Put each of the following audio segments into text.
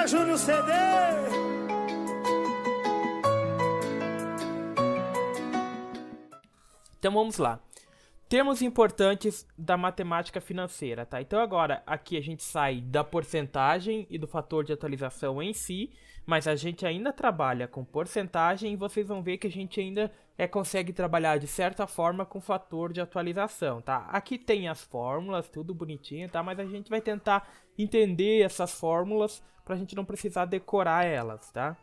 Júnior CD. Então vamos lá. Termos importantes da matemática financeira, tá? Então agora aqui a gente sai da porcentagem e do fator de atualização em si, mas a gente ainda trabalha com porcentagem e vocês vão ver que a gente ainda consegue trabalhar de certa forma com fator de atualização, tá? Aqui tem as fórmulas, tudo bonitinho, tá? Mas a gente vai tentar entender essas fórmulas pra gente não precisar decorar elas, tá?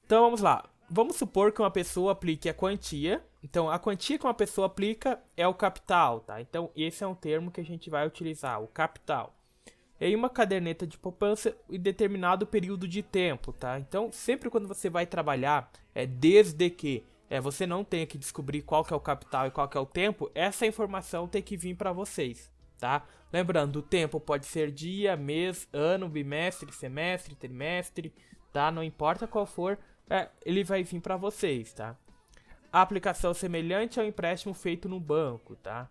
Então vamos lá. Vamos supor que uma pessoa aplique a quantia. Então, a quantia que uma pessoa aplica é o capital, tá? Então, esse é um termo que a gente vai utilizar, o capital. Em uma caderneta de poupança em determinado período de tempo, tá? Então, sempre quando você vai trabalhar, desde que você não tenha que descobrir qual que é o capital e qual que é o tempo, essa informação tem que vir para vocês, tá? Lembrando, o tempo pode ser dia, mês, ano, bimestre, semestre, trimestre, tá? Não importa qual for, ele vai vir para vocês, tá? A aplicação semelhante ao empréstimo feito no banco, tá?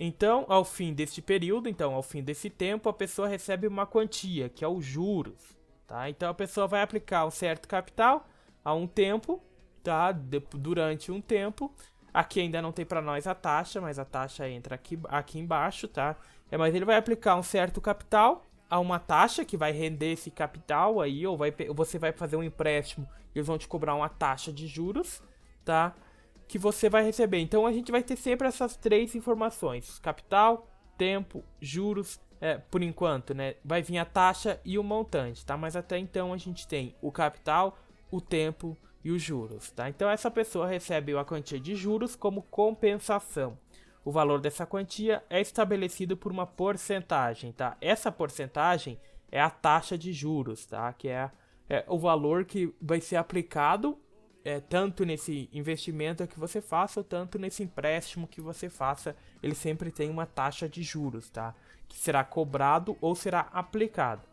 Então, ao fim deste período, ao fim desse tempo, a pessoa recebe uma quantia, que é os juros, tá? Então, a pessoa vai aplicar um certo capital a um tempo, tá? Durante um tempo. Aqui ainda não tem para nós a taxa, mas a taxa entra aqui embaixo, tá? Mas ele vai aplicar um certo capital a uma taxa que vai render esse capital aí, ou você vai fazer um empréstimo e eles vão te cobrar uma taxa de juros, tá? Que você vai receber. Então a gente vai ter sempre essas três informações: capital, tempo, juros. Por enquanto, né? Vai vir a taxa e o montante, tá? Mas até então a gente tem o capital, o tempo e os juros, tá? Então essa pessoa recebe a quantia de juros como compensação. O valor dessa quantia é estabelecido por uma porcentagem, tá? Essa porcentagem é a taxa de juros, tá? Que é o valor que vai ser aplicado tanto nesse investimento que você faça, ou tanto nesse empréstimo que você faça. Ele sempre tem uma taxa de juros, tá? Que será cobrado ou será aplicado.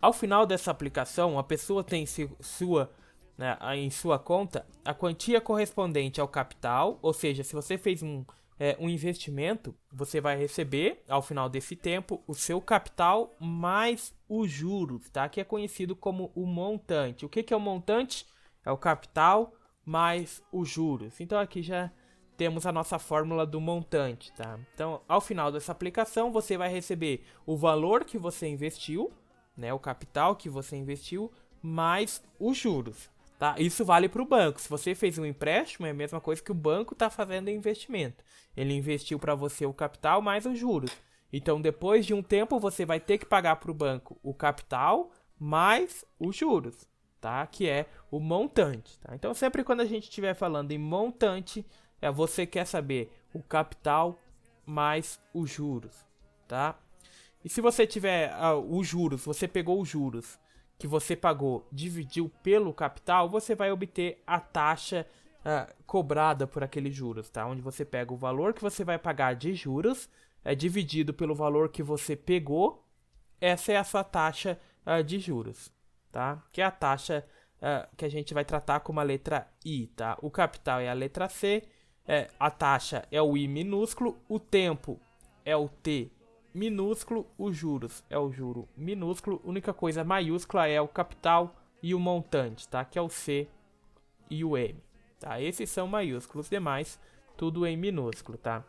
Ao final dessa aplicação, a pessoa tem em sua conta a quantia correspondente ao capital, ou seja, se você fez um investimento, você vai receber, ao final desse tempo, o seu capital mais os juros, tá? Que é conhecido como o montante. O que é o montante? É o capital mais os juros. Então aqui já temos a nossa fórmula do montante, tá? Então, ao final dessa aplicação, você vai receber o valor que você investiu, né? O capital que você investiu, mais os juros. Tá? Isso vale para o banco. Se você fez um empréstimo, é a mesma coisa que o banco está fazendo investimento. Ele investiu para você o capital mais os juros. Então, depois de um tempo, você vai ter que pagar para o banco o capital mais os juros, tá? Que é o montante. Tá? Então, sempre quando a gente estiver falando em montante, você quer saber o capital mais os juros, tá? E se você tiver os juros, você pegou os juros que você pagou, dividiu pelo capital, você vai obter a taxa cobrada por aqueles juros, tá? Onde você pega o valor que você vai pagar de juros, dividido pelo valor que você pegou, essa é a sua taxa de juros, tá? Que é a taxa que a gente vai tratar como a letra I, tá? O capital é a letra C, a taxa é o I minúsculo, o tempo é o T minúsculo, os juros é o juro minúsculo, única coisa maiúscula é o capital e o montante, tá? Que é o C e o M, tá? Esses são maiúsculos, os demais tudo em minúsculo, tá?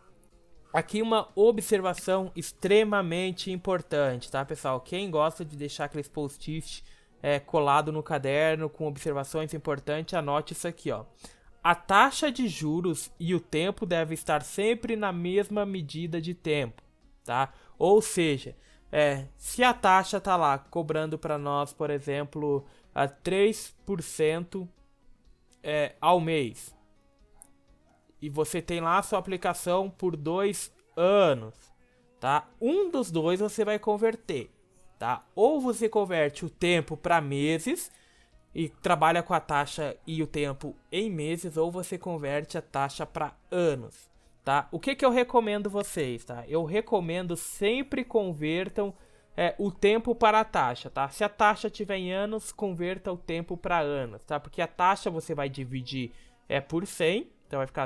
Aqui uma observação extremamente importante, tá, pessoal? Quem gosta de deixar aqueles post-it colado no caderno com observações importantes, anote isso aqui, ó. A taxa de juros e o tempo devem estar sempre na mesma medida de tempo, tá? Ou seja, se a taxa tá lá cobrando para nós, por exemplo, a 3% ao mês, e você tem lá a sua aplicação por 2 anos, tá? Um dos dois você vai converter, tá? Ou você converte o tempo para meses e trabalha com a taxa e o tempo em meses, ou você converte a taxa para anos. Tá? O que eu recomendo vocês, tá? Eu recomendo sempre convertam o tempo para a taxa, tá? Se a taxa tiver em anos, converta o tempo para anos, tá? Porque a taxa você vai dividir por 100, então vai ficar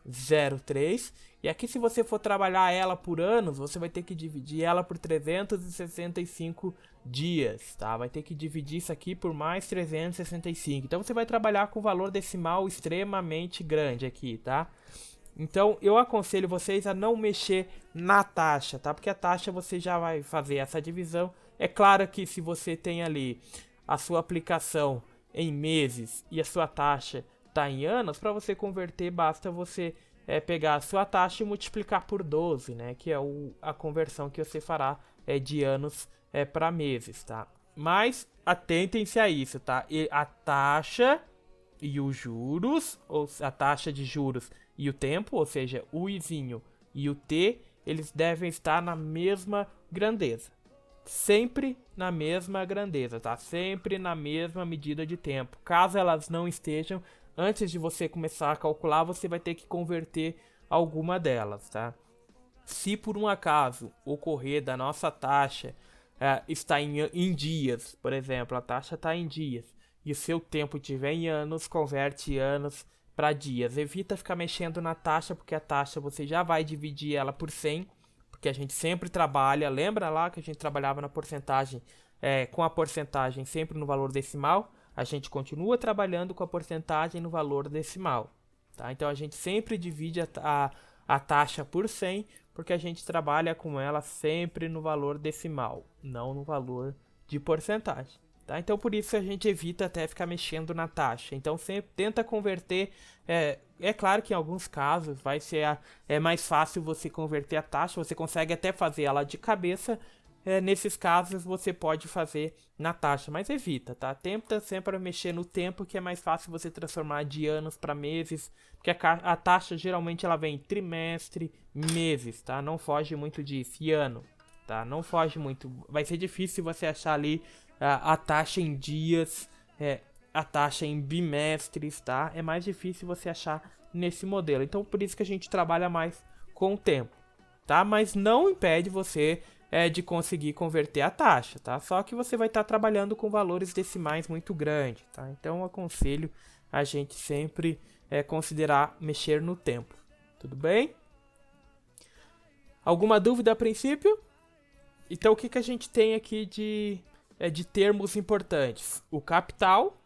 0,3. E aqui, se você for trabalhar ela por anos, você vai ter que dividir ela por 365 dias, tá? Vai ter que dividir isso aqui por mais 365. Então, você vai trabalhar com valor decimal extremamente grande aqui, tá? Então, eu aconselho vocês a não mexer na taxa, tá? Porque a taxa você já vai fazer essa divisão. É claro que se você tem ali a sua aplicação em meses e a sua taxa está em anos, para você converter basta você pegar a sua taxa e multiplicar por 12, né? Que é a conversão que você fará de anos para meses, tá? Mas atentem-se a isso, tá? E a taxa e os juros, ou a taxa de juros e o tempo, ou seja, o izinho e o t, eles devem estar na mesma grandeza. Sempre na mesma grandeza, tá? Sempre na mesma medida de tempo. Caso elas não estejam, antes de você começar a calcular, você vai ter que converter alguma delas, tá? Se por um acaso ocorrer da nossa taxa está em dias, por exemplo, a taxa está em dias, e o seu tempo estiver em anos, converte anos para dias. Evita ficar mexendo na taxa, porque a taxa você já vai dividir ela por 100, porque a gente sempre trabalha, lembra lá que a gente trabalhava na porcentagem, com a porcentagem sempre no valor decimal, a gente continua trabalhando com a porcentagem no valor decimal, tá? Então a gente sempre divide a taxa por 100, porque a gente trabalha com ela sempre no valor decimal, não no valor de porcentagem. Tá? Então por isso a gente evita até ficar mexendo na taxa. Então sempre tenta converter. É claro que em alguns casos vai ser mais fácil você converter a taxa. Você consegue até fazer ela de cabeça. Nesses casos você pode fazer na taxa, mas evita, tá? Tenta sempre mexer no tempo, que é mais fácil você transformar de anos para meses, porque a taxa geralmente ela vem trimestre, meses, tá? Não foge muito disso, e ano, tá? Não foge muito. Vai ser difícil você achar ali a taxa em dias, a taxa em bimestres, tá? É mais difícil você achar nesse modelo. Então por isso que a gente trabalha mais com o tempo, tá? Mas não impede você de conseguir converter a taxa, tá? Só que você vai estar trabalhando com valores decimais muito grandes, tá? Então eu aconselho a gente sempre considerar mexer no tempo, tudo bem? Alguma dúvida a princípio? Então o que a gente tem aqui de termos importantes? O capital,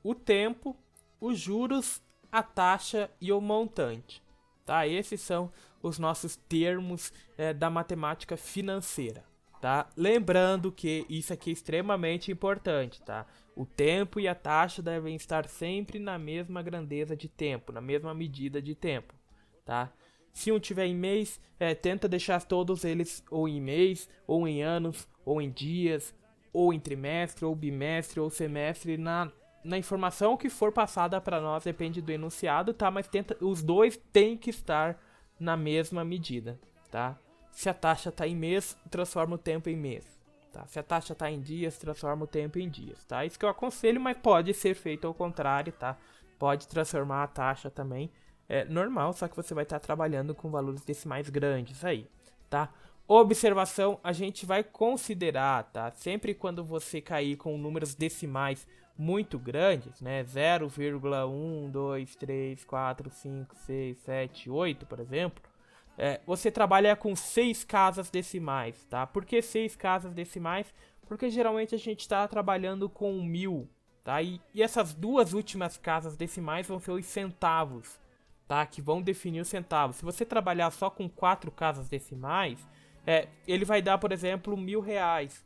o tempo, os juros, a taxa e o montante, tá? Esses são os nossos termos da matemática financeira, tá? Lembrando que isso aqui é extremamente importante, tá? O tempo e a taxa devem estar sempre na mesma grandeza de tempo, na mesma medida de tempo, tá? Se um tiver em mês, tenta deixar todos eles ou em mês, ou em anos, ou em dias, ou em trimestre, ou bimestre, ou semestre, na informação que for passada para nós, depende do enunciado, tá? Mas os dois têm que estar na mesma medida, tá? Se a taxa está em mês, transforma o tempo em mês, tá? Se a taxa está em dias, transforma o tempo em dias, tá? Isso que eu aconselho, mas pode ser feito ao contrário, tá? Pode transformar a taxa também, normal, só que você vai estar trabalhando com valores decimais grandes aí, tá? Observação, a gente vai considerar, tá? Sempre quando você cair com números decimais muito grandes, né? 0,1, 2, 3, 4, 5, 6, 7, 8, por exemplo, você trabalha com 6 casas decimais, tá? Por que 6 casas decimais? Porque geralmente a gente está trabalhando com 1000, tá? E essas duas últimas casas decimais vão ser os centavos, tá? Que vão definir os centavos. Se você trabalhar só com 4 casas decimais, ele vai dar, por exemplo, R$1.000,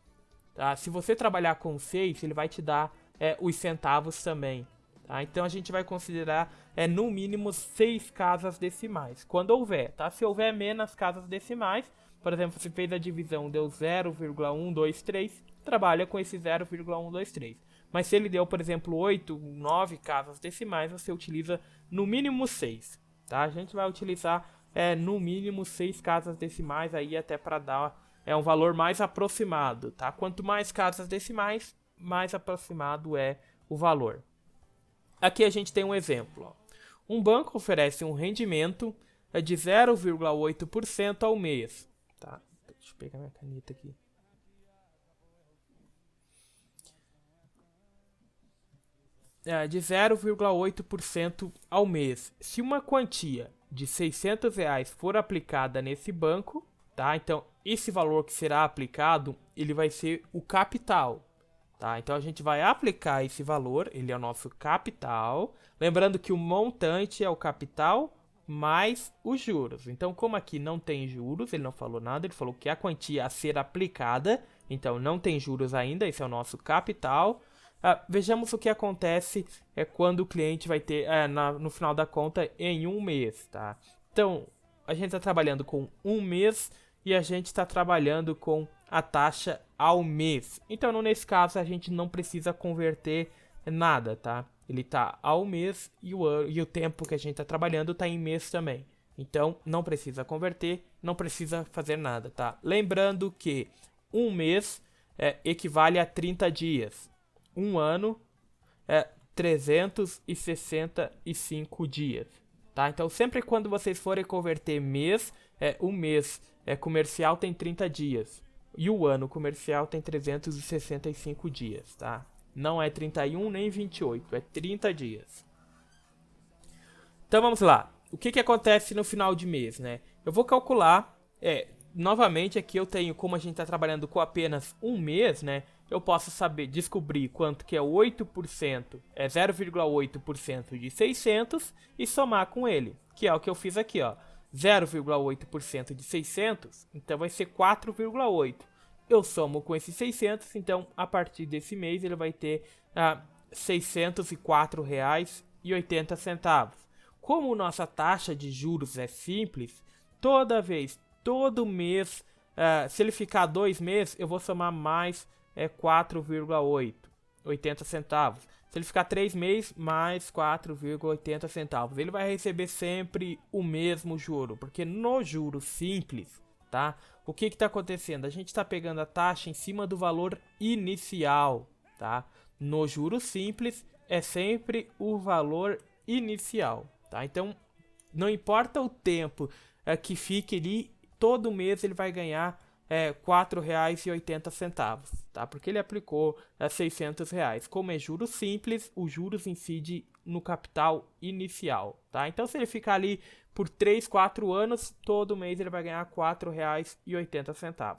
tá? Se você trabalhar com 6, ele vai te dar os centavos também, tá? Então a gente vai considerar no mínimo 6 casas decimais, quando houver, tá? Se houver menos casas decimais, por exemplo, você fez a divisão, deu 0,123, trabalha com esse 0,123. Mas se ele deu, por exemplo, 8, 9 casas decimais, você utiliza no mínimo 6, tá? A gente vai utilizar no mínimo 6 casas decimais aí, até para dar um valor mais aproximado, tá? Quanto mais casas decimais, mais aproximado é o valor. Aqui a gente tem um exemplo, ó. Um banco oferece um rendimento de 0,8% ao mês, tá? Deixa eu pegar minha caneta aqui. De 0,8% ao mês, se uma quantia de R$ 600 for aplicada nesse banco, tá? Então, esse valor que será aplicado, ele vai ser o capital, tá? Então, a gente vai aplicar esse valor, ele é o nosso capital. Lembrando que o montante é o capital mais os juros. Então, como aqui não tem juros, ele não falou nada, ele falou que a quantia a ser aplicada, então não tem juros ainda, esse é o nosso capital. Vejamos o que acontece quando o cliente vai ter no final da conta em um mês, tá? Então, a gente está trabalhando com um mês e a gente está trabalhando com a taxa ao mês. Então, nesse caso, a gente não precisa converter nada, tá? Ele está ao mês e o tempo que a gente está trabalhando está em mês também. Então, não precisa converter, não precisa fazer nada, tá? Lembrando que um mês equivale a 30 dias. Um ano é 365 dias, tá? Então, sempre quando vocês forem converter mês, um mês comercial tem 30 dias. E o ano comercial tem 365 dias, tá? Não é 31 nem 28, é 30 dias. Então vamos lá. O que acontece no final de mês, né? Eu vou calcular, novamente aqui eu tenho, como a gente está trabalhando com apenas um mês, né? Eu posso descobrir quanto que é 8%, 0,8% de 600 e somar com ele, que é o que eu fiz aqui, ó. 0,8% de 600, então vai ser 4,8. Eu somo com esses 600, então a partir desse mês ele vai ter R$ 604,80. Como nossa taxa de juros é simples, todo mês, se ele ficar 2 meses, eu vou somar mais 4,80 centavos. Se ele ficar 3 meses, mais 4,80 centavos. Ele vai receber sempre o mesmo juro, porque no juro simples, tá? O que está acontecendo? A gente está pegando a taxa em cima do valor inicial, tá? No juro simples é sempre o valor inicial, tá? Então, não importa o tempo que fique ali, todo mês ele vai ganhar R$ 4,80, tá? Porque ele aplicou R$ 600. Como é juros simples, os juros incidem no capital inicial, tá? Então, se ele ficar ali por 3, 4 anos, todo mês ele vai ganhar R$ 4,80.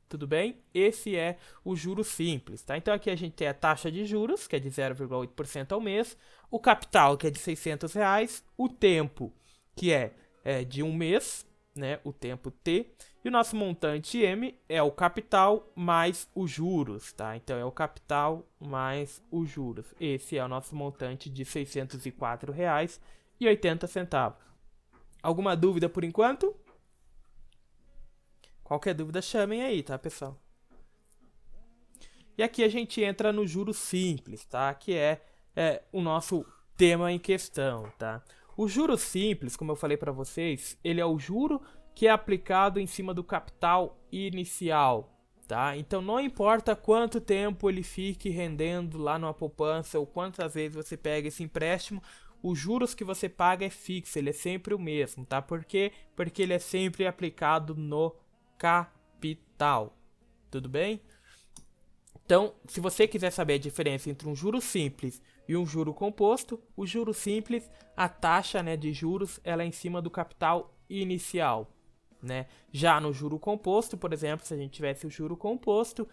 Tudo bem? Esse é o juro simples, tá? Então, aqui a gente tem a taxa de juros, que é de 0,8% ao mês, o capital, que é de R$ 600, o tempo, que é de um mês, né? O tempo T, e o nosso montante M é o capital mais os juros, tá? Então é o capital mais os juros. Esse é o nosso montante de R$ 604,80. Alguma dúvida por enquanto? Qualquer dúvida chamem aí, tá, pessoal? E aqui a gente entra no juro simples, tá? Que é o nosso tema em questão, tá? O juro simples, como eu falei para vocês, ele é o juro que é aplicado em cima do capital inicial, tá? Então não importa quanto tempo ele fique rendendo lá numa poupança ou quantas vezes você pega esse empréstimo, os juros que você paga é fixo, ele é sempre o mesmo, tá? Por quê? Porque ele é sempre aplicado no capital, tudo bem? Então, se você quiser saber a diferença entre um juro simples e um juro composto, o juro simples, a taxa, né, de juros, ela é em cima do capital inicial, né? Já no juro composto, por exemplo, se a gente tivesse o juro composto,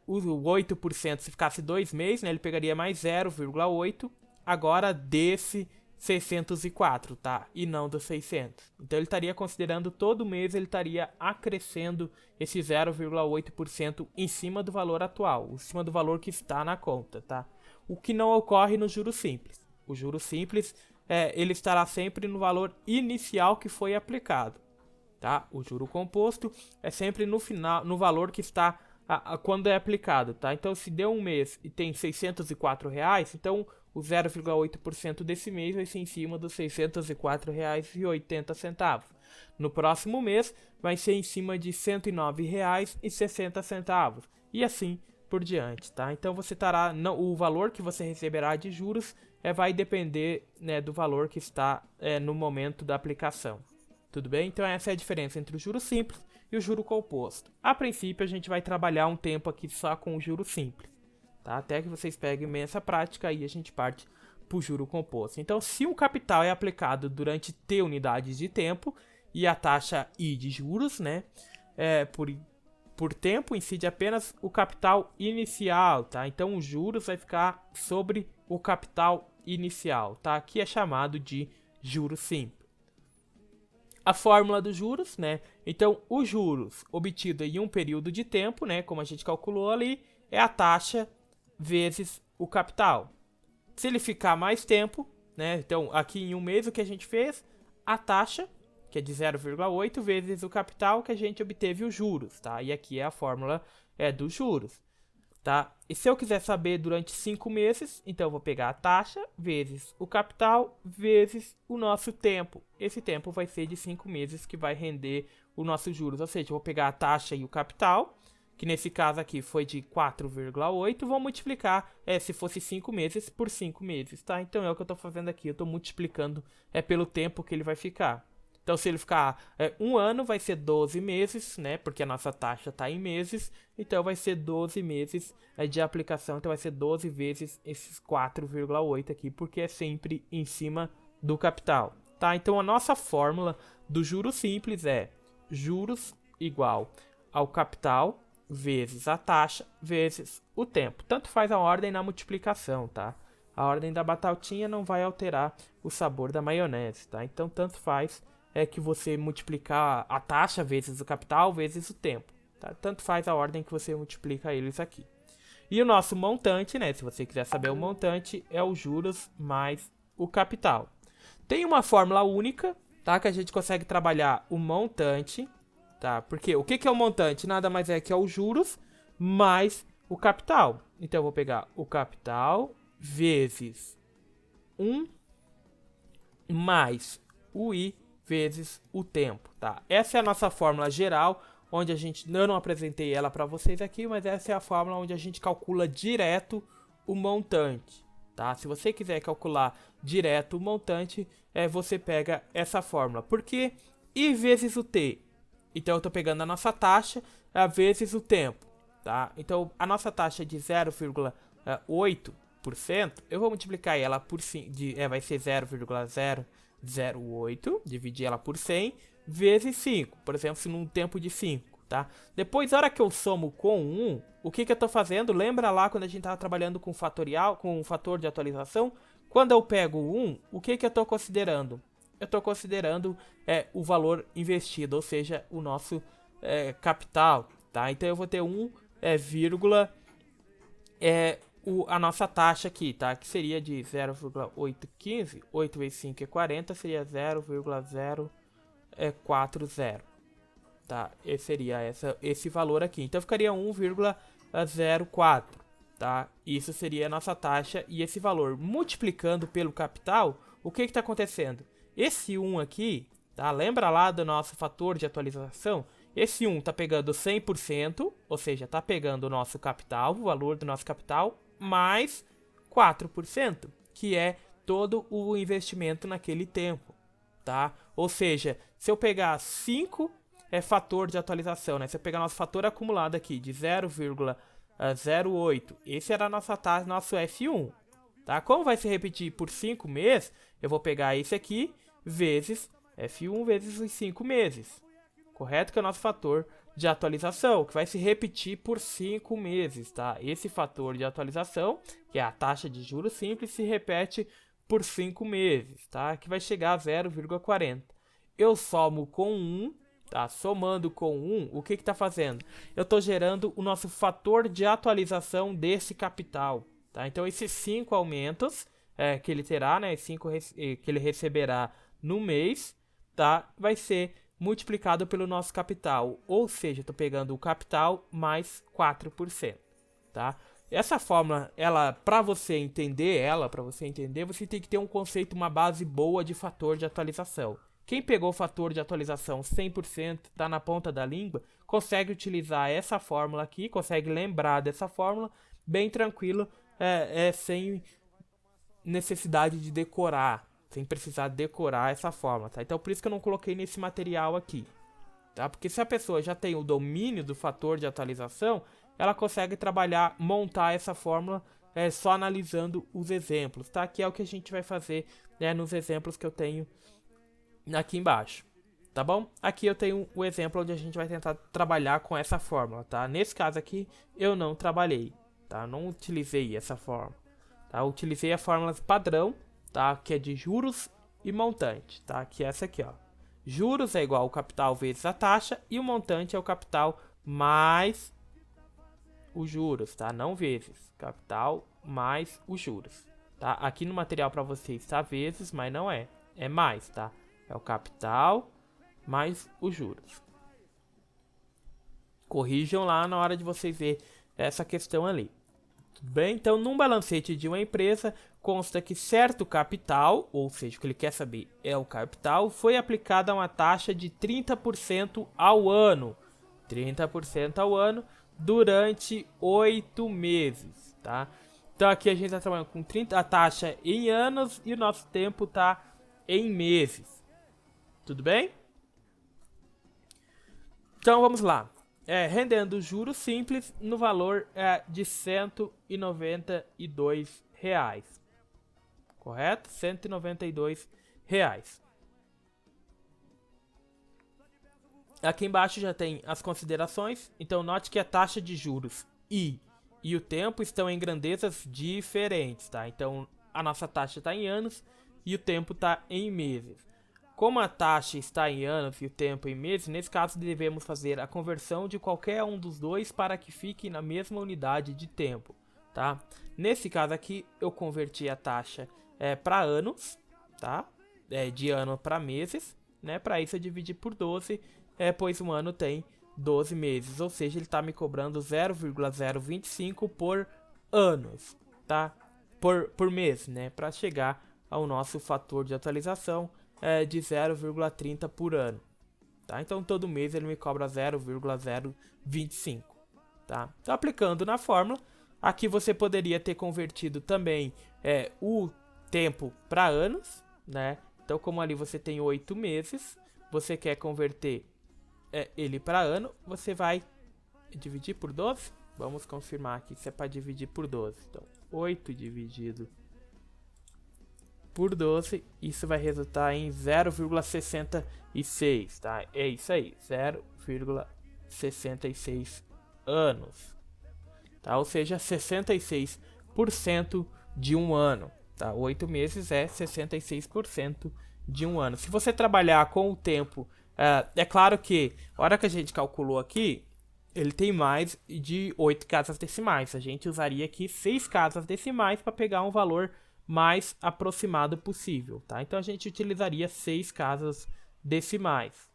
o 8%, se ficasse 2 meses, né, ele pegaria mais 0,8, agora desse 604, tá? E não dos 600. Então ele estaria considerando todo mês, ele estaria acrescendo esse 0,8% em cima do valor atual, em cima do valor que está na conta, tá? O que não ocorre no juro simples. O juro simples, ele estará sempre no valor inicial que foi aplicado, tá? O juro composto é sempre no final, no valor que está quando é aplicado, tá? Então, se deu um mês e tem R$ 604, então o 0,8% desse mês vai ser em cima dos R$ 604,80. No próximo mês, vai ser em cima de R$ 109,60. E assim por diante, tá? Então, você estará, o valor que você receberá de juros vai depender, né, do valor que está no momento da aplicação. Tudo bem? Então, essa é a diferença entre o juro simples e o juro composto. A princípio, a gente vai trabalhar um tempo aqui só com o juro simples, tá? Até que vocês peguem bem essa prática e a gente parte para o juro composto. Então, se um capital é aplicado durante T unidades de tempo e a taxa I de juros, né, por tempo, incide apenas o capital inicial, tá? Então, os juros vai ficar sobre o capital inicial, tá? Aqui é chamado de juros simples. A fórmula dos juros, né? Então, os juros obtidos em um período de tempo, né, como a gente calculou ali, é a taxa vezes o capital. Se ele ficar mais tempo, né? Então, aqui em um mês o que a gente fez? A taxa, que é de 0,8 vezes o capital que a gente obteve os juros, tá? E aqui é a fórmula dos juros, tá? E se eu quiser saber durante 5 meses, então eu vou pegar a taxa vezes o capital vezes o nosso tempo. Esse tempo vai ser de 5 meses que vai render os nossos juros, ou seja, eu vou pegar a taxa e o capital, que nesse caso aqui foi de 4,8, vou multiplicar, se fosse 5 meses, por 5 meses, tá? Então é o que eu estou fazendo aqui, eu estou multiplicando pelo tempo que ele vai ficar. Então, se ele ficar um ano, vai ser 12 meses, né? Porque a nossa taxa está em meses. Então, vai ser 12 meses de aplicação. Então, vai ser 12 vezes esses 4,8 aqui, porque é sempre em cima do capital, tá? Então, a nossa fórmula do juros simples é juros igual ao capital vezes a taxa vezes o tempo. Tanto faz a ordem na multiplicação, tá? A ordem da batatinha não vai alterar o sabor da maionese, tá? Então, tanto faz que você multiplicar a taxa vezes o capital vezes o tempo, tá? Tanto faz a ordem que você multiplica eles aqui. E o nosso montante, né? Se você quiser saber o montante, é os juros mais o capital. Tem uma fórmula única, tá? Que a gente consegue trabalhar o montante, tá? Porque o que é o montante? Nada mais é que é os juros mais o capital. Então eu vou pegar o capital vezes 1 mais o I vezes o tempo, tá? Essa é a nossa fórmula geral, onde eu não apresentei ela para vocês aqui, mas essa é a fórmula onde a gente calcula direto o montante, tá? Se você quiser calcular direto o montante, você pega essa fórmula. Por quê? I vezes o T. Então, eu estou pegando a nossa taxa vezes o tempo, tá? Então, a nossa taxa é de 0,8%, eu vou multiplicar ela por 5, vai ser 0,008, dividir ela por 100, vezes 5, por exemplo, se num tempo de 5, tá? Depois, na hora que eu somo com 1, o que eu estou fazendo? Lembra lá quando a gente estava trabalhando com fatorial, com o fator de atualização? Quando eu pego 1, o que eu estou considerando? Eu estou considerando o valor investido, ou seja, o nosso capital, tá? Então, eu vou ter 1, a nossa taxa aqui, tá? Que seria de 0,815, 8 vezes 5 é 40, seria 0,040, tá? Esse seria esse valor aqui. Então, ficaria 1,04, tá? Isso seria a nossa taxa e esse valor. Multiplicando pelo capital, o que está acontecendo? Esse 1 aqui, tá? Lembra lá do nosso fator de atualização? Esse 1 está pegando 100%, ou seja, está pegando o nosso capital, o valor do nosso capital, mais 4%, que é todo o investimento naquele tempo, tá? Ou seja, se eu pegar 5 fator de atualização, né? Se eu pegar nosso fator acumulado aqui de 0,08, esse era a nossa taxa, nosso F1, tá? Como vai se repetir por 5 meses, eu vou pegar esse aqui vezes F1 vezes os 5 meses, correto? Que é o nosso fator de atualização, que vai se repetir por 5 meses, tá? Esse fator de atualização, que é a taxa de juros simples, se repete por 5 meses, tá? Que vai chegar a 0,40. Eu somo com 1, tá? Somando com 1, o que está fazendo? Eu estou gerando o nosso fator de atualização desse capital, tá? Então, esses 5 aumentos que ele terá, né? 5 que ele receberá no mês, tá? Vai ser multiplicado pelo nosso capital, ou seja, estou pegando o capital mais 4%, tá? Essa fórmula, para você entender, você tem que ter um conceito, uma base boa de fator de atualização. Quem pegou o fator de atualização 100%, está na ponta da língua, consegue utilizar essa fórmula aqui, consegue lembrar dessa fórmula bem tranquilo, sem necessidade de decorar, sem precisar decorar essa fórmula, tá? Então, por isso que eu não coloquei nesse material aqui, tá? Porque se a pessoa já tem o domínio do fator de atualização, ela consegue trabalhar, montar essa fórmula só analisando os exemplos, tá? Que é o que a gente vai fazer, né, nos exemplos que eu tenho aqui embaixo, tá bom? Aqui eu tenho o exemplo onde a gente vai tentar trabalhar com essa fórmula, tá? Nesse caso aqui, eu não trabalhei, tá? Não utilizei essa fórmula, tá? Eu utilizei a fórmula padrão, tá? Que é de juros e montante, tá? Que é essa aqui, ó. Juros é igual ao capital vezes a taxa e o montante é o capital mais os juros, tá? Não vezes. Capital mais os juros, tá? Aqui no material para vocês está vezes, mas não é. É mais, tá? É o capital mais os juros. Corrijam lá na hora de vocês ver essa questão ali. Tudo bem? Então, num balancete de uma empresa, consta que certo capital, ou seja, o que ele quer saber é o capital, foi aplicada uma taxa de 30% ao ano. 30% ao ano durante 8 meses, tá? Então, aqui a gente está trabalhando com a taxa em anos e o nosso tempo está em meses. Tudo bem? Então, vamos lá. Rendendo juros simples no valor de R$192. Correto? R$192. Aqui embaixo já tem as considerações. Então, note que a taxa de juros e o tempo estão em grandezas diferentes, tá? Então, a nossa taxa está em anos e o tempo está em meses. Como a taxa está em anos e o tempo em meses, nesse caso devemos fazer a conversão de qualquer um dos dois para que fique na mesma unidade de tempo, tá? Nesse caso aqui, eu converti a taxa para anos, tá? De ano para meses, né? Para isso eu dividi por 12, pois um ano tem 12 meses, ou seja, ele está me cobrando 0,025 por anos, tá? Por mês, né? Para chegar ao nosso fator de atualização de 0,30 por ano, tá? Então todo mês ele me cobra 0,025, tá? Então aplicando na fórmula, aqui você poderia ter convertido também o tempo para anos, né? Então como ali você tem 8 meses, você quer converter ele para ano, você vai dividir por 12? Vamos confirmar aqui se é para dividir por 12. Então 8 dividido por 12, isso vai resultar em 0,66, tá? É isso aí, 0,66 anos, tá? Ou seja, 66% de um ano, tá? 8 meses é 66% de um ano. Se você trabalhar com o tempo, é claro que a hora que a gente calculou aqui, ele tem mais de 8 casas decimais. A gente usaria aqui 6 casas decimais para pegar um valor mais aproximado possível, tá? Então a gente utilizaria 6 casas decimais.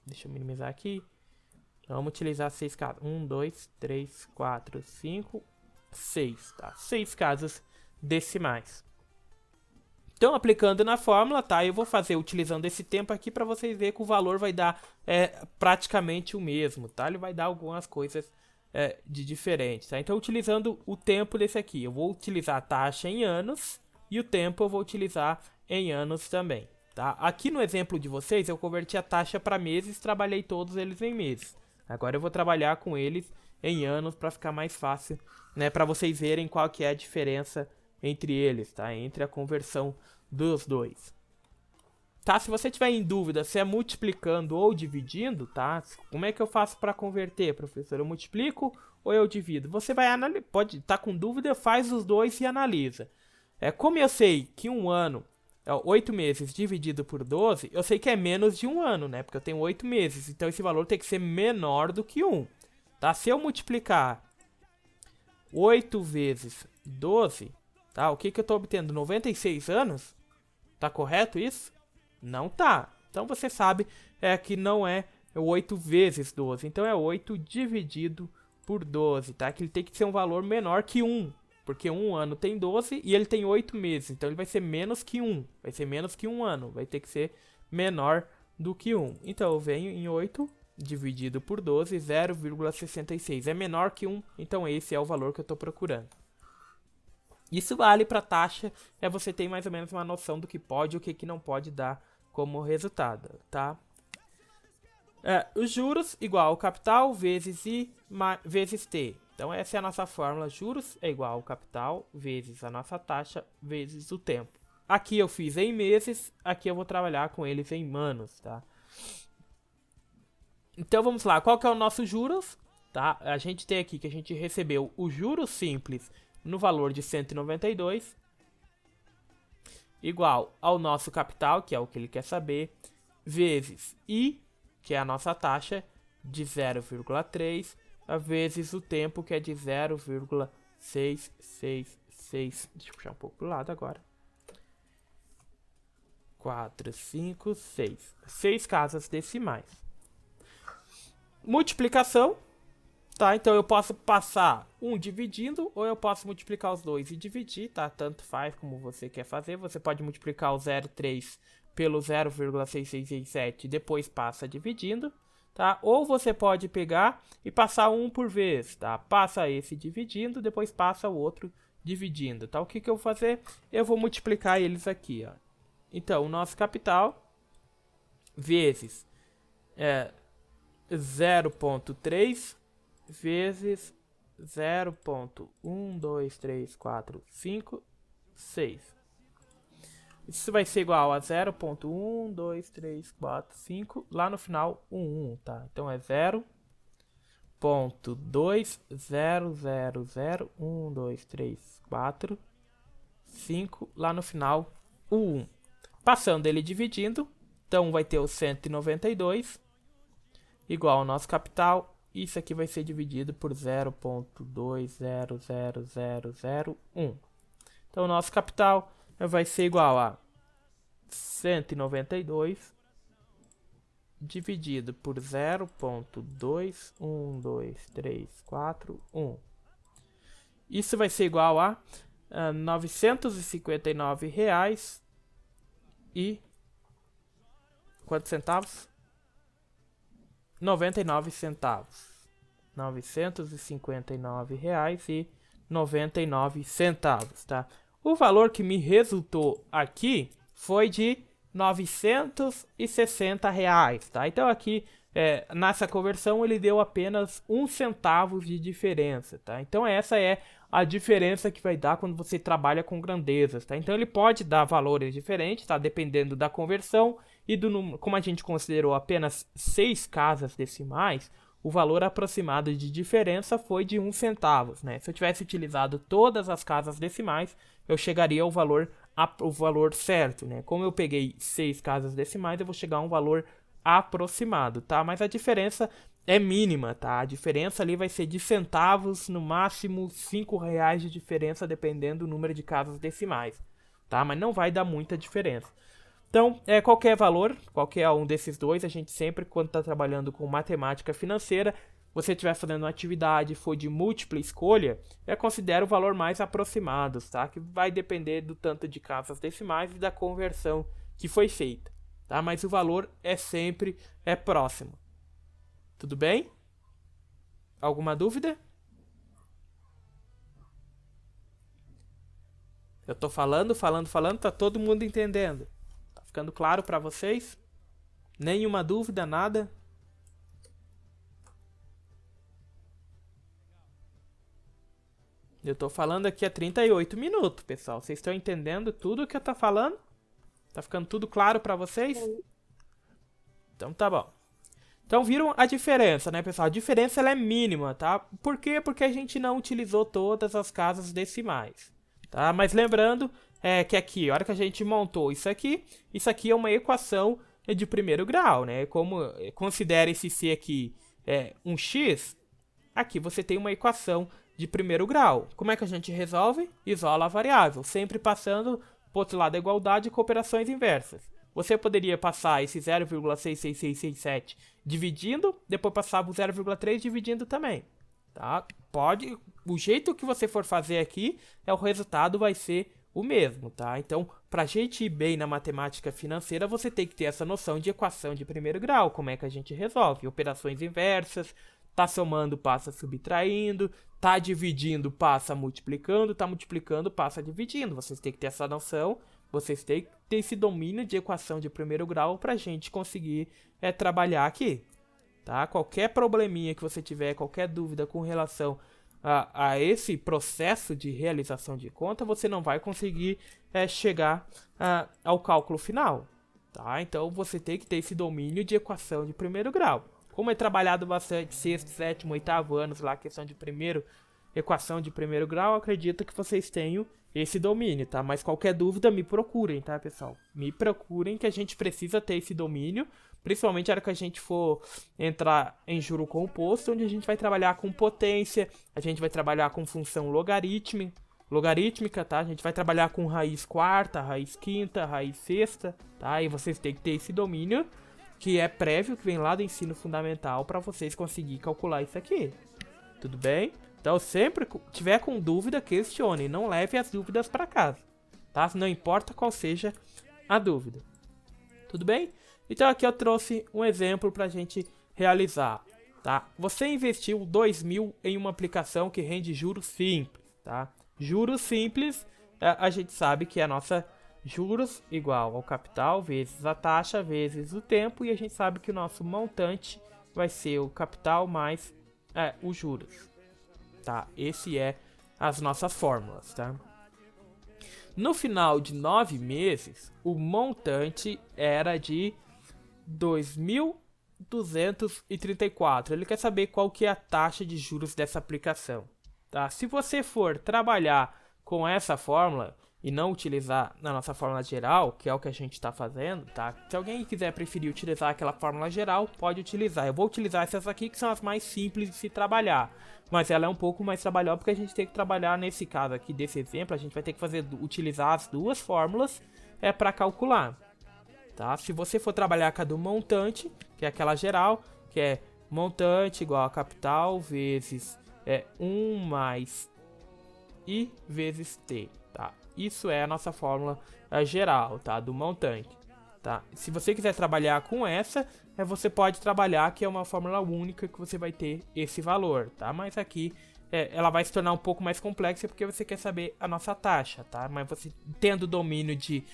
Deixa eu minimizar aqui. Vamos utilizar 6 casas. 1, 2, 3, 4, 5, 6, tá? 6 casas decimais. Então, aplicando na fórmula, tá? Eu vou fazer utilizando esse tempo aqui para vocês verem que o valor vai dar praticamente o mesmo, tá? Ele vai dar algumas coisas de diferente, tá? Então, utilizando o tempo desse aqui, eu vou utilizar a taxa em anos e o tempo eu vou utilizar em anos também, tá? Aqui no exemplo de vocês, eu converti a taxa para meses, trabalhei todos eles em meses. Agora eu vou trabalhar com eles em anos para ficar mais fácil, né? Para vocês verem qual que é a diferença entre eles, tá? Entre a conversão dos dois. Tá? Se você tiver em dúvida se é multiplicando ou dividindo, tá? Como é que eu faço para converter, professor? Eu multiplico ou eu divido? Você vai analisar, pode estar com dúvida, faz os dois e analisa. Como eu sei que um ano, 8 meses dividido por 12, eu sei que é menos de um ano, né? Porque eu tenho 8 meses, então esse valor tem que ser menor do que 1. Tá? Se eu multiplicar 8 vezes 12, tá? O que eu estou obtendo? 96 anos? Tá correto isso? Não tá. Então você sabe que não é 8 vezes 12, então é 8 dividido por 12, tá? Que ele tem que ser um valor menor que 1. Porque um ano tem 12 e ele tem 8 meses. Então ele vai ser menos que 1. Vai ser menos que um ano. Vai ter que ser menor do que 1. Então eu venho em 8 dividido por 12, 0,66. É menor que 1. Então esse é o valor que eu estou procurando. Isso vale para taxa. Você tem mais ou menos uma noção do que pode e o que não pode dar como resultado, tá? Os juros igual ao capital vezes I vezes T. Então essa é a nossa fórmula, juros é igual ao capital vezes a nossa taxa vezes o tempo. Aqui eu fiz em meses, aqui eu vou trabalhar com eles em anos, tá? Então vamos lá, qual que é o nosso juros? Tá? A gente tem aqui que a gente recebeu o juros simples no valor de 192, igual ao nosso capital, que é o que ele quer saber, vezes I, que é a nossa taxa, de 0,3, vezes o tempo, que é de 0,666. Deixa eu puxar um pouco pro lado agora. 4, 5, 6. 6 casas decimais. Multiplicação. Tá, então eu posso passar um dividindo, ou eu posso multiplicar os dois e dividir, tá? Tanto faz como você quer fazer. Você pode multiplicar o 0,3 pelo 0,6667 e depois passa dividindo, tá? Ou você pode pegar e passar um por vez, tá? Passa esse dividindo, depois passa o outro dividindo, tá? O que que eu vou fazer? Eu vou multiplicar eles aqui, ó. Então, o nosso capital vezes 0,3 vezes 0,1, 2, 3, 4, 5, 6. Isso vai ser igual a 0,1, 2, 3, 4, 5, lá no final 1, tá? Então é 0,2000, 1, 2, 3, 4, 5, lá no final 1. Passando ele dividindo, então vai ter o 192, igual ao nosso capital. Isso aqui vai ser dividido por 0,200001. Então, o nosso capital vai ser igual a 192 dividido por 0,21234,1. Isso vai ser igual a R$ 959 e quantos centavos? 99 centavos. R$ 959,99, tá? O valor que me resultou aqui foi de R$ 960, tá? Então aqui, nessa conversão, ele deu apenas 1 centavo de diferença, tá? Então essa é a diferença que vai dar quando você trabalha com grandezas, tá? Então ele pode dar valores diferentes, tá? Dependendo da conversão e do número. Como a gente considerou apenas 6 casas decimais, o valor aproximado de diferença foi de 1 centavo, né? Se eu tivesse utilizado todas as casas decimais, eu chegaria ao valor certo, né? Como eu peguei 6 casas decimais, eu vou chegar a um valor aproximado, tá? Mas a diferença é mínima, tá? A diferença ali vai ser de centavos, no máximo R$ 5 de diferença, dependendo do número de casas decimais, tá? Mas não vai dar muita diferença. Então, qualquer valor, qualquer um desses dois, a gente sempre, quando está trabalhando com matemática financeira, você estiver fazendo uma atividade, for de múltipla escolha, considera o valor mais aproximado, tá? Que vai depender do tanto de casas decimais e da conversão que foi feita, tá? Mas o valor sempre próximo. Tudo bem? Alguma dúvida? Eu tô falando, tá todo mundo entendendo? Tá ficando claro para vocês? Nenhuma dúvida, nada? Eu tô falando aqui há 38 minutos, pessoal. Vocês estão entendendo tudo que eu tô falando? Tá ficando tudo claro para vocês? Então tá bom. Então viram a diferença, né, pessoal? A diferença ela é mínima, tá? Por quê? Porque a gente não utilizou todas as casas decimais, tá? Mas lembrando que aqui, a hora que a gente montou isso aqui é uma equação de primeiro grau, né? Como considera esse C aqui um x, aqui você tem uma equação de primeiro grau. Como é que a gente resolve? Isola a variável, sempre passando para o outro lado da igualdade com operações inversas. Você poderia passar esse 0,66667 dividindo, depois passava o 0,3 dividindo também, tá? Pode, o jeito que você for fazer aqui, o resultado vai ser o mesmo, tá? Então, pra gente ir bem na matemática financeira, você tem que ter essa noção de equação de primeiro grau, como é que a gente resolve, operações inversas, tá somando, passa subtraindo, tá dividindo, passa multiplicando, tá multiplicando, passa dividindo. Vocês têm que ter essa noção, vocês têm que ter esse domínio de equação de primeiro grau pra gente conseguir trabalhar aqui, tá? Qualquer probleminha que você tiver, qualquer dúvida com relação a esse processo de realização de conta, você não vai conseguir chegar ao cálculo final. Tá? Então você tem que ter esse domínio de equação de primeiro grau. Como é trabalhado bastante sexto, sétimo, oitavo anos lá, questão de equação de primeiro grau, acredito que vocês tenham esse domínio, tá? Mas qualquer dúvida, me procurem, tá, pessoal? Me procurem que a gente precisa ter esse domínio, principalmente na hora que a gente for entrar em juro composto, onde a gente vai trabalhar com potência, a gente vai trabalhar com função logarítmica, tá? A gente vai trabalhar com raiz quarta, raiz quinta, raiz sexta, tá? E vocês têm que ter esse domínio, que é prévio, que vem lá do ensino fundamental, para vocês conseguirem calcular isso aqui. Tudo bem? Então, sempre que tiver com dúvida, questione. Não leve as dúvidas para casa, tá? Não importa qual seja a dúvida. Tudo bem? Então, aqui eu trouxe um exemplo para a gente realizar, tá? Você investiu 2.000 em uma aplicação que rende juros simples, tá? Juros simples, a gente sabe que é a nossa juros igual ao capital vezes a taxa vezes o tempo. E a gente sabe que o nosso montante vai ser o capital mais os juros. Tá, esse é as nossas fórmulas, tá? No final de 9 meses, o montante era de 2.234. Ele quer saber qual que é a taxa de juros dessa aplicação, tá? Se você for trabalhar com essa fórmula e não utilizar na nossa fórmula geral, que é o que a gente está fazendo, tá? Se alguém quiser preferir utilizar aquela fórmula geral, pode utilizar. Eu vou utilizar essas aqui, que são as mais simples de se trabalhar, mas ela é um pouco mais trabalhosa, porque a gente tem que trabalhar, nesse caso aqui, desse exemplo, a gente vai ter que utilizar as duas fórmulas para calcular, tá? Se você for trabalhar com a do montante, que é aquela geral, que é montante igual a capital vezes 1 mais I vezes T, tá? Isso é a nossa fórmula geral, tá? Do montante, tá? Se você quiser trabalhar com essa, você pode trabalhar, que é uma fórmula única que você vai ter esse valor, tá? Mas aqui ela vai se tornar um pouco mais complexa porque você quer saber a nossa taxa, tá? Mas você tendo domínio de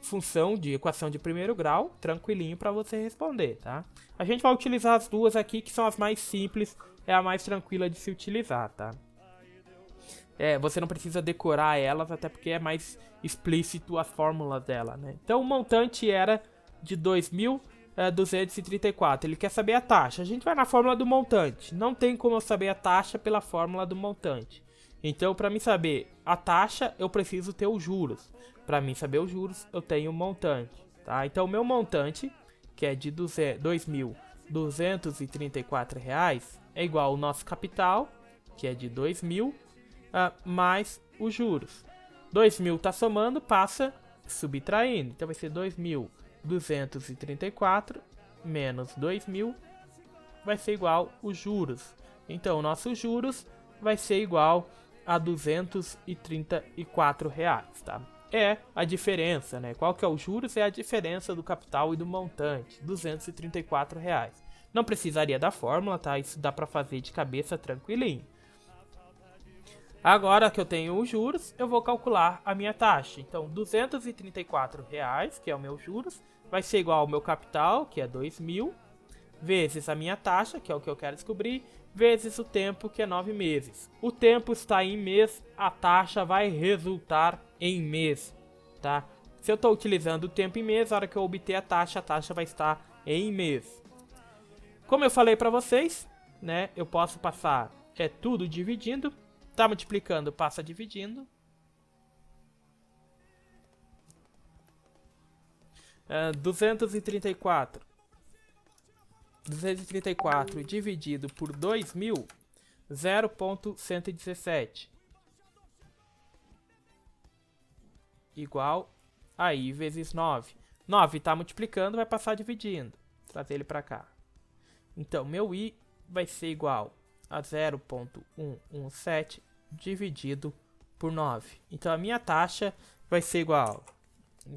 função de equação de primeiro grau, tranquilinho para você responder, tá? A gente vai utilizar as duas aqui, que são as mais simples, é a mais tranquila de se utilizar, tá? Você não precisa decorar elas, até porque é mais explícito as fórmulas dela, né? Então o montante era de 2.234. Ele quer saber a taxa. A gente vai na fórmula do montante. Não tem como eu saber a taxa pela fórmula do montante. Então, para mim saber a taxa, eu preciso ter os juros. Para mim saber os juros, eu tenho o montante, tá? Então o meu montante, que é de R$ 2.234, é igual ao nosso capital, que é de 2.000, mais os juros. 2.000 tá somando, passa subtraindo. Então vai ser 2.234 menos 2.000 vai ser igual os juros. Então, nossos juros vai ser igual a R$ 234, tá? É a diferença, né? Qual que é os juros? É a diferença do capital e do montante, R$ 234. Não precisaria da fórmula, tá? Isso dá para fazer de cabeça tranquilinho. Agora que eu tenho os juros, eu vou calcular a minha taxa. Então, R$ 234, que é o meu juros, vai ser igual ao meu capital, que é 2.000, vezes a minha taxa, que é o que eu quero descobrir, vezes o tempo, que é 9 meses. O tempo está em mês, a taxa vai resultar em mês, tá? Se eu estou utilizando o tempo em mês, na hora que eu obter a taxa vai estar em mês. Como eu falei para vocês, né, eu posso passar tudo dividindo. Tá multiplicando, passa dividindo. 234 dividido por 2.000, 0,117. Igual a I vezes 9. 9 tá multiplicando, vai passar dividindo. Trazer ele para cá. Então, meu I vai ser igual a 0,117 dividido por 9. Então a minha taxa vai ser igual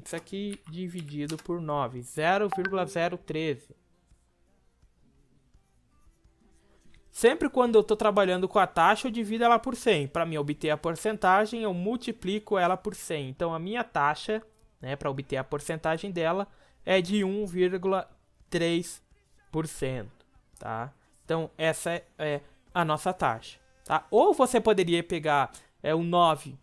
isso aqui dividido por 9, 0,013. Sempre quando eu estou trabalhando com a taxa, eu divido ela por 100. Para mim obter a porcentagem, eu multiplico ela por 100. Então a minha taxa, né, para obter a porcentagem dela, é de 1,3%, tá? Então essa é a nossa taxa. tá? Ou você poderia pegar o 9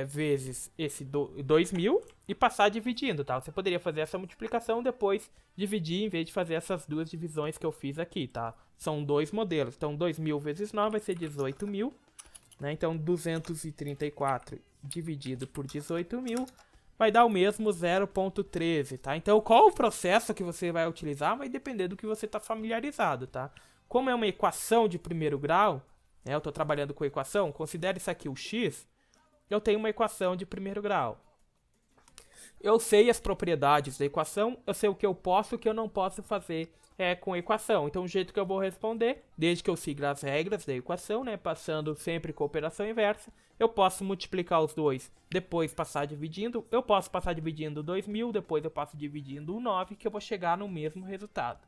vezes esse 2000 e passar dividindo, tá? Você poderia fazer essa multiplicação, depois dividir, em vez de fazer essas duas divisões que eu fiz aqui, tá? São dois modelos. Então, 2000 vezes 9 vai ser 18.000, né? Então, 234 dividido por 18.000 vai dar o mesmo 0,13, tá? Então, qual o processo que você vai utilizar vai depender do que você está familiarizado, tá? Como é uma equação de primeiro grau, né? Eu estou trabalhando com equação, considere isso aqui o x, eu tenho uma equação de primeiro grau. Eu sei as propriedades da equação, eu sei o que eu posso e o que eu não posso fazer com a equação. Então, o jeito que eu vou responder, desde que eu siga as regras da equação, né, passando sempre com operação inversa, eu posso multiplicar os dois, depois passar dividindo. Eu posso passar dividindo 2000, depois eu passo dividindo o 9, que eu vou chegar no mesmo resultado.